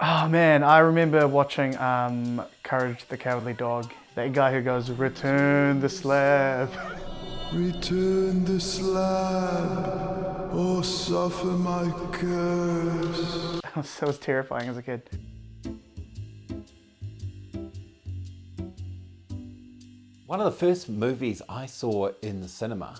Oh man, I remember watching Courage the Cowardly Dog. That guy who goes, "Return the slab." Return the slab, or suffer my curse. That was terrifying as a kid. One of the first movies I saw in the cinema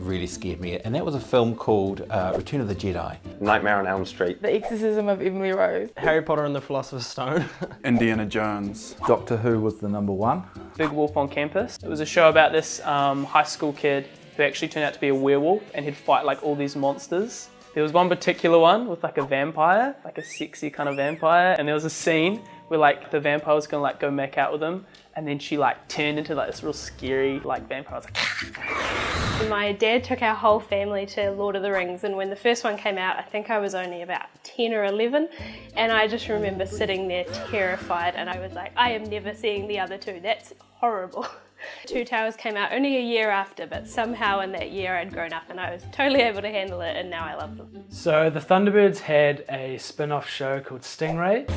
really scared me, and that was a film called Return of the Jedi. Nightmare on Elm Street. The Exorcism of Emily Rose. Harry Potter and the Philosopher's Stone. Indiana Jones. Doctor Who was the number one. Big Wolf on Campus. It was a show about this high school kid who actually turned out to be a werewolf, and he'd fight like all these monsters. There was one particular one with like a vampire, like a sexy kind of vampire, and there was a scene where like the vampire was gonna like go make out with him, and then she like turned into like this real scary like vampire. I was like, My dad took our whole family to Lord of the Rings, and when the first one came out, I think I was only about 10 or 11, and I just remember sitting there terrified, and I was like, I am never seeing the other two, that's horrible. Two Towers came out only a year after, but somehow in that year I'd grown up and I was totally able to handle it, and now I love them. So the Thunderbirds had a spin-off show called Stingray.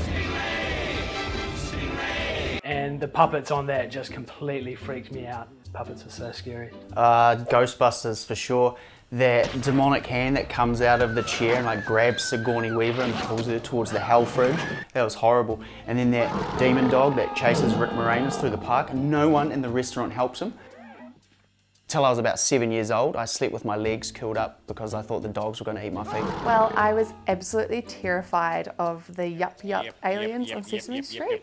And the puppets on that just completely freaked me out. Puppets were so scary. Ghostbusters for sure. That demonic hand that comes out of the chair and like grabs Sigourney Weaver and pulls her towards the hell fridge. That was horrible. And then that demon dog that chases Rick Moranis through the park, and no one in the restaurant helps him. Till I was about 7 years old, I slept with my legs curled up because I thought the dogs were going to eat my feet. Well, I was absolutely terrified of the Yup Yup aliens on Sesame Street.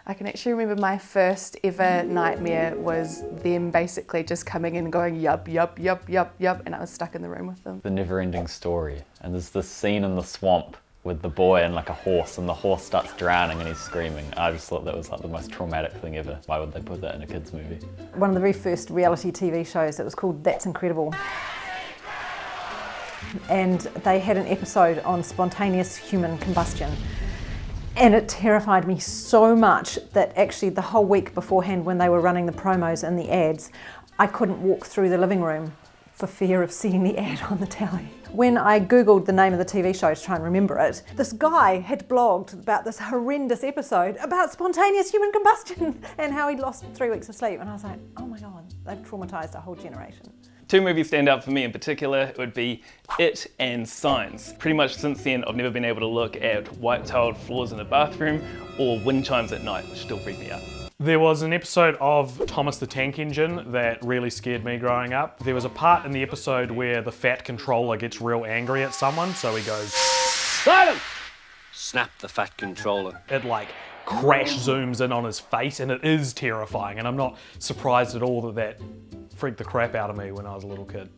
I can actually remember my first ever nightmare was them basically just coming in and going yup, yup, yup, yup, yup, and I was stuck in the room with them. The never-ending story, and there's this scene in the swamp with the boy and like a horse, and the horse starts drowning and he's screaming. I just thought that was like the most traumatic thing ever. Why would they put that in a kid's movie? One of the very first reality TV shows, it was called That's Incredible. And they had an episode on spontaneous human combustion. And it terrified me so much that actually the whole week beforehand when they were running the promos and the ads, I couldn't walk through the living room for fear of seeing the ad on the telly. When I googled the name of the TV show to try and remember it, this guy had blogged about this horrendous episode about spontaneous human combustion and how he'd lost 3 weeks of sleep. And I was like, oh my God, they've traumatized a whole generation. Two movies stand out for me in particular. It would be It and Signs. Pretty much since then, I've never been able to look at white-tiled floors in a bathroom or wind chimes at night, which still freak me out. There was an episode of Thomas the Tank Engine that really scared me growing up. There was a part in the episode where the fat controller gets real angry at someone, so he goes, "Silence!" Snap the fat controller. It like crash zooms in on his face, and it is terrifying, and I'm not surprised at all that that freaked the crap out of me when I was a little kid.